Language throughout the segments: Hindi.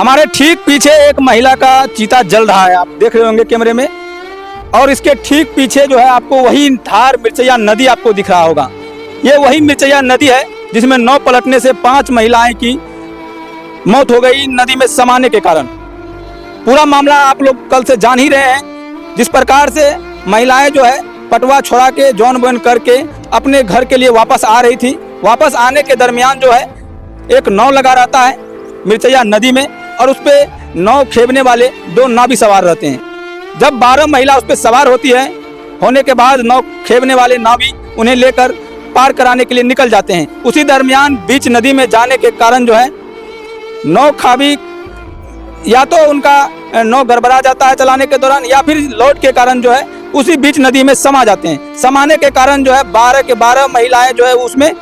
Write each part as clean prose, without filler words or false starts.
हमारे ठीक पीछे एक महिला का चीता जल रहा है, आप देख रहे होंगे कैमरे में। और इसके ठीक पीछे जो है आपको वही धार मिर्चैया नदी आपको दिख रहा होगा। ये वही मिर्चैया नदी है जिसमें नाव पलटने से 5 महिलाएं की मौत हो गई नदी में समाने के कारण। पूरा मामला आप लोग कल से जान ही रहे हैं। जिस प्रकार से महिलाएं जो है पटवा छोड़ा के जौन बन करके अपने घर के लिए वापस आ रही थी। वापस आने के दरमियान जो है एक नाव लगा रहता है मिर्चैया नदी में और उस पर नाव खेवने वाले 2 नावी सवार रहते हैं। जब 12 महिला उस पर सवार होने के बाद नाव खेवने वाले नावी उन्हें लेकर पार कराने के लिए निकल जाते हैं। उसी दरमियान बीच नदी में जाने के कारण जो है नाव खावी या तो उनका नाव गड़बड़ा जाता है चलाने के दौरान या फिर लोड के कारण जो है उसी बीच नदी में समा जाते हैं। समाने के कारण जो है 12 के 12 महिलाएं जो है उसमें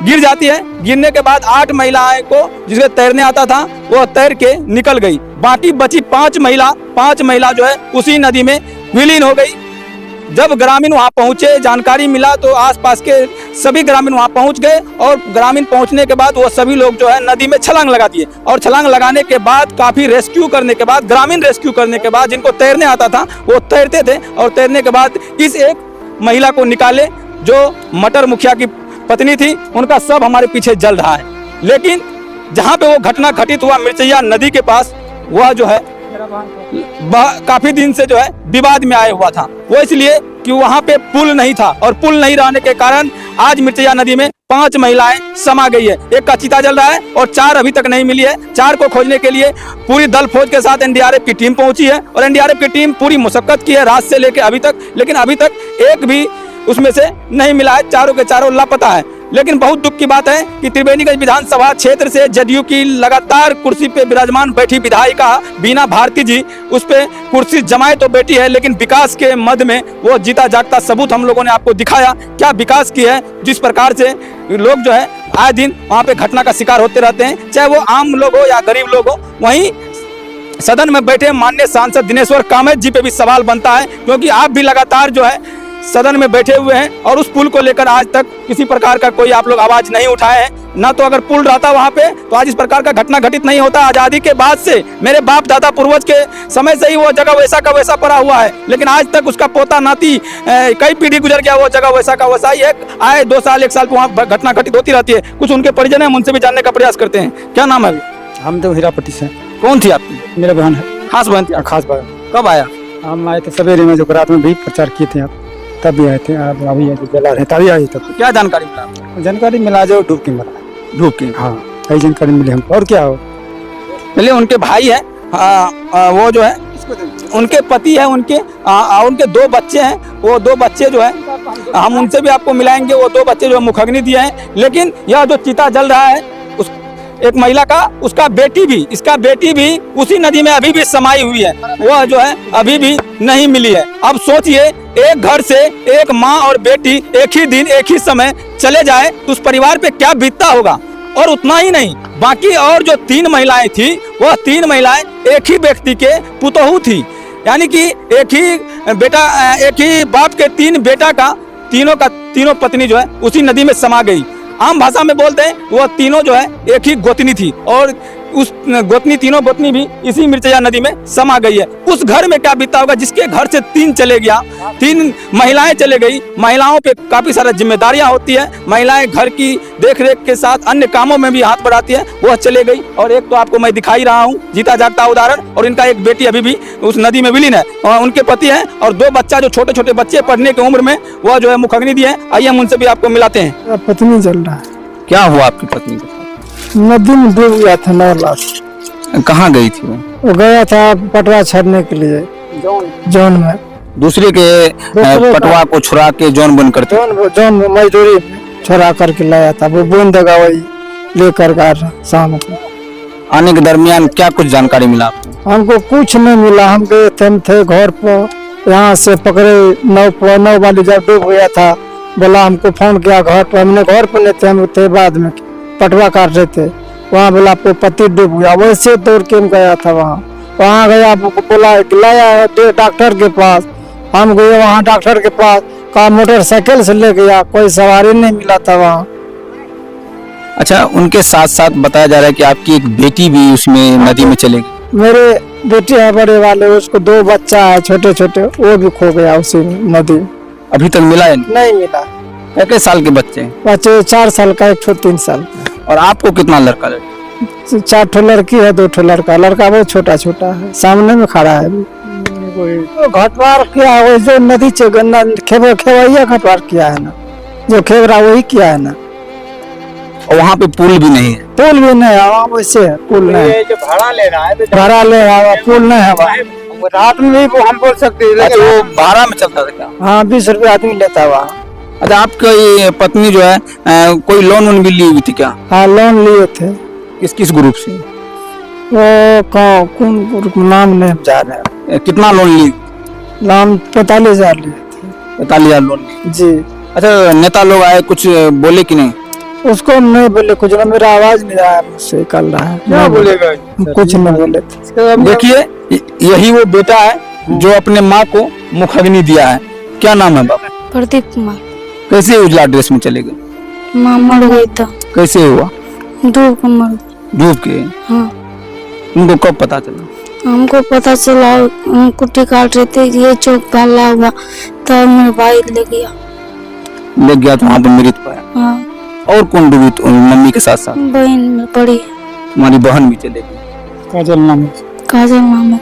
गिर जाती है। गिरने के बाद 8 महिलाएं को जिसके तैरने आता था वो तैर के निकल गई। बाकी बची 5 महिला जो है उसी नदी में विलीन हो गई। जब ग्रामीण वहां पहुंचे, जानकारी मिला तो आसपास के सभी ग्रामीण वहां पहुंच गए और ग्रामीण पहुंचने के बाद वो सभी लोग जो है नदी में छलांग लगा दिए। और छलांग लगाने के बाद काफी रेस्क्यू करने के बाद, ग्रामीण रेस्क्यू करने के बाद, जिनको तैरने आता था वो तैरते थे और तैरने के बाद इस एक महिला को निकाले जो मटर मुखिया की पत्नी थी। उनका सब हमारे पीछे जल रहा है। लेकिन जहाँ पे वो घटना घटित हुआ मिर्चैया नदी के पास, वह जो है काफी दिन से जो है विवाद में आया हुआ था। वो इसलिए कि वहाँ पे पुल नहीं था और पुल नहीं रहने के कारण आज मिर्चैया नदी में 5 महिलाएं समा गई है। एक का चिता जल रहा है और 4 अभी तक नहीं मिली है। 4 को खोजने के लिए पूरी दल फौज के साथ एनडीआरएफ की टीम पहुंची है और एनडीआरएफ की टीम पूरी मशक्कत की है रात से लेकर अभी तक, लेकिन अभी तक एक भी उसमें से नहीं मिला है। चारों के चारों लापता है। लेकिन बहुत दुख की बात है कि त्रिवेणीगंज विधानसभा क्षेत्र से जदयू की लगातार कुर्सी पे विराजमान बैठी विधायिका बीना भारती जी उस पे कुर्सी जमाए तो बैठी है, लेकिन विकास के मद में वो जीता जागता सबूत हम लोगों ने आपको दिखाया क्या विकास की है। जिस प्रकार से लोग जो है आए दिन वहाँ पे घटना का शिकार होते रहते हैं, चाहे वो आम लोग हो या गरीब लोग हो। वहीं सदन में बैठे माननीय सांसद दिनेश्वर कामत जी पे भी सवाल बनता है, क्योंकि आप भी लगातार जो है सदन में बैठे हुए हैं और उस पुल को लेकर आज तक किसी प्रकार का कोई आप लोग आवाज नहीं उठाए हैं। ना तो अगर पुल रहता वहाँ पे तो आज इस प्रकार का घटना घटित नहीं होता। आजादी के बाद से मेरे बाप दादा पूर्वज के समय से ही वो जगह वैसा का वैसा पड़ा हुआ है, लेकिन आज तक उसका पोता नाती कई पीढ़ी गुजर गया, वो जगह वैसा का वैसा ही है। आए 2 साल 1 साल पे वहाँ घटना घटित होती रहती है। कुछ उनके परिजन है, उनसे भी जानने का प्रयास करते हैं। क्या नाम है? हम तो हीरापट्टी से। कौन थी आपकी? मेरा बहन है। खास बहन थी? खास बहन। कब आया? हम आए थे सवेरे में, जो रात में भी प्रचार किए थे आप, तभी आए थे। अभी जला रहे तभी आए। तब क्या जानकारी मिला? जानकारी मिला जो डूब के मरा। डूब के? हाँ, कई जानकारी मिली हमको। और क्या हो? चलिए, उनके भाई है, वो जो है उनके पति है, उनके 2 बच्चे हैं। वो 2 बच्चे जो है हम उनसे भी आपको मिलाएंगे। वो 2 बच्चे जो है मुखग्नि दिए हैं। लेकिन यह जो चिता जल रहा है एक महिला का, इसका बेटी भी उसी नदी में अभी भी समाई हुई है। वह जो है अभी भी नहीं मिली है। अब सोचिए, एक घर से एक माँ और बेटी एक ही दिन एक ही समय चले जाए तो उस परिवार पे क्या बीतता होगा। और उतना ही नहीं, बाकी और जो 3 महिलाएं थी, वह 3 महिलाएं एक ही व्यक्ति के पुतोहू थी। यानी कि एक ही बाप के 3 बेटा का तीनों पत्नी जो है उसी नदी में समा गई। आम भाषा में बोलते हैं वो तीनों जो है एक ही गोतनी थी और उस तीनों गोतनी भी इसी मिर्चैया नदी में समा गई है। उस घर में क्या बीता होगा जिसके घर से 3 चले गया, 3 महिलाएं चले गई। महिलाओं पे काफी सारी जिम्मेदारियां होती है। महिलाएं घर की देखरेख के साथ अन्य कामों में भी हाथ बढ़ाती है, वह चले गई। और एक तो आपको मैं दिखाई रहा हूँ जीता जागता उदाहरण, और इनका एक बेटी अभी भी उस नदी में विलीन है। उनके पति है और 2 बच्चा जो छोटे छोटे बच्चे पढ़ने की उम्र में, वह जो है मुखग्नि दिए हैं। आइए हम उनसे भी आपको मिलाते हैं। पत्नी जल रहा है। क्या हुआ आपकी पत्नी को? नदी में डूब गया था। 9 लाख। कहाँ गई थी वो गया था पटवा छड़ने के लिए जौन में। दूसरे के पटवा को छुड़ा के जौन बन करते? जौन मजदूरी छुड़ा करके लाया था। वो बूंद दगावई लेकर शाम को आने के दरमियान क्या कुछ जानकारी मिला? हमको कुछ नहीं मिला। हम गए थे घर पर, यहाँ से पकड़े 9 वाली जब डूब गया था, बोला हमको फोन किया घर पर। हमने घर पर नहीं थे, हम थे बाद में पटवा काट रहे थे। वहाँ बोला आपको पति डूब गया। वैसे दौड़ के गया था वहाँ गया, बोला लाया डॉक्टर के पास। हम गए वहाँ डॉक्टर के पास, कहा मोटरसाइकिल से ले गया, कोई सवारी नहीं मिला था वहाँ। अच्छा, उनके साथ साथ बताया जा रहा है कि आपकी एक बेटी भी उसमें नदी में चले गई। मेरे बेटे है बड़े वाले, उसको 2 बच्चा है छोटे छोटे, वो भी खो गया उसी नदी में। अभी तक मिला है नहीं? नहीं मिला। कितने साल के बच्चे हैं? बच्चे 4 साल का, 1 3 साल का। और आपको कितना लड़का लड़की? 4 ठो लड़की है, 2 ठो लड़का। लड़का बहुत छोटा छोटा है, सामने में खड़ा है अभी। तो घटवार किया है, वो जो नदी खेवैया घटवार किया है ना, जो खेवरा वही किया है ना। और वहाँ पे पुल भी नहीं है? पुल भी नहीं है वहाँ, वैसे पुल नहीं है। जो भाड़ा ले रहा है भाड़ा ले रहा है, पुल नहीं है वहाँ। रात में भी हम बोल सकते हैं, अच्छा, वो भाड़ा में चलता था क्या? हाँ, 20 रुपये आदमी लेता है वहाँ। अच्छा, आपकी पत्नी जो है कोई लोन वोन भी ली हुई थी क्या? हाँ, लोन लिए थे। किस किस ग्रुप से? वो कौन ग्रुप, नाम नहीं जा रहे। कितना लोन ली? लोन 45,000 लिए थे। 45,000 लोन ली। जी। अच्छा, नेता लोग आए, कुछ बोले कि नहीं? उसको नहीं बोले कुछ ना, मेरा आवाज नहीं आया मुझसे, निकल रहा है। क्या बोलेगा? कुछ नहीं बोले थे। देखिए, यही वो बेटा है जो अपने माँ को मुखाग्नि दिया है। क्या नाम है बाबा? प्रदीप कुमार। कैसे उजला ड्रेस में चले गए? माँ मर गई था, कैसे हुआ? धूप मर। डूब के? हाँ, उनको कब पता चला? हमको पता चला, हम कुट्टी काट रहे थे, ये चौक डाला हुआ, तब मेरा भाई ले गया। ले गया तो वहाँ पर मृत पाया। हाँ, और कौन डूबी? तो मम्मी के साथ साथ बहन में पड़ी। हमारी बहन भी चले गई। काजल नाम। काजल नाम है।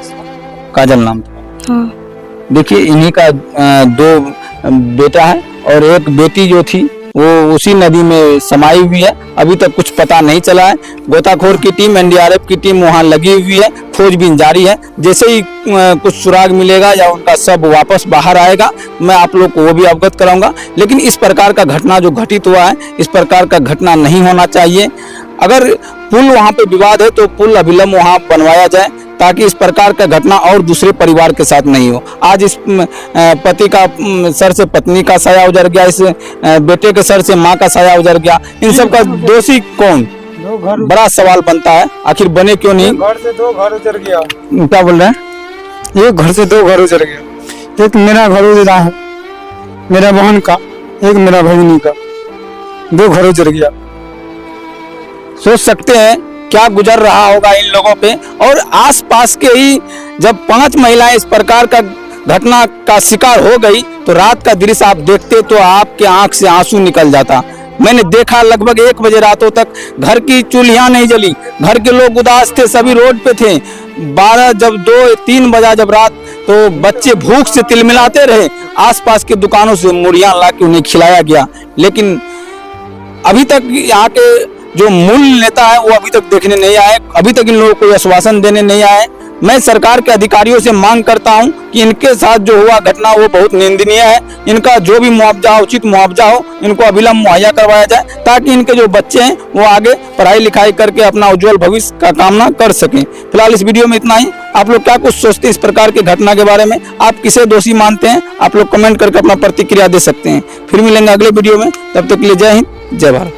काजल नाम था। हाँ, देखिए, इन्हीं का 2 बेटा है और एक बेटी जो थी वो उसी नदी में समाई हुई है। अभी तक कुछ पता नहीं चला है। गोताखोर की टीम, एनडीआरएफ की टीम वहां लगी हुई है, खोजबीन जारी है। जैसे ही कुछ सुराग मिलेगा या उनका सब वापस बाहर आएगा, मैं आप लोग को वो भी अवगत कराऊंगा। लेकिन इस प्रकार का घटना जो घटित हुआ है, इस प्रकार का घटना नहीं होना चाहिए। अगर पुल वहां पे विवाद है तो पुल अविलंब वहां बनवाया जाए, ताकि इस प्रकार का घटना और दूसरे परिवार के साथ नहीं हो। आज इस पति का सर से पत्नी का साया उजर गया, इस बेटे के सर से माँ का साया उजर गया। इन सब का दोषी कौन? बड़ा सवाल बनता है, आखिर बने क्यों नहीं? घर से 2 घर उजड़ गया। क्या बोल रहे हैं? एक घर से 2 घर उजड़ गया। एक मेरा घर उजड़ा है, मेरा बहन का, एक मेरा भगिनी का, 2 घर उजड़ गया। सोच सकते हैं क्या गुजर रहा होगा इन लोगों पे। और आसपास के ही जब 5 महिलाएं इस प्रकार का घटना का शिकार हो गई तो रात का दृश्य आप देखते तो आपके आंख से आंसू निकल जाता। मैंने देखा लगभग 1 बजे रातों तक घर की चूल्हियां नहीं जली, घर के लोग उदास थे, सभी रोड पे थे। 12 जब 2-3 बजा जब रात, तो बच्चे भूख से तिलमिलाते रहे। आसपास के दुकानों से मुड़ियां ला के उन्हें खिलाया गया। लेकिन अभी तक यहाँ के जो मूल नेता है वो अभी तक देखने नहीं आए, अभी तक इन लोगों को आश्वासन देने नहीं आए। मैं सरकार के अधिकारियों से मांग करता हूं कि इनके साथ जो हुआ घटना वो बहुत निंदनीय है। इनका जो भी मुआवजा हो, उचित मुआवजा हो, इनको अविलंब मुहैया करवाया जाए, ताकि इनके जो बच्चे हैं वो आगे पढ़ाई लिखाई करके अपना उज्जवल भविष्य का कामना कर सकें। फिलहाल इस वीडियो में इतना ही। आप लोग क्या कुछ सोचते हैं इस प्रकार की घटना के बारे में? आप किसे दोषी मानते हैं? आप लोग कमेंट करके अपना प्रतिक्रिया दे सकते हैं। फिर मिलेंगे अगले वीडियो में, तब तक के लिए जय हिंद, जय भारत।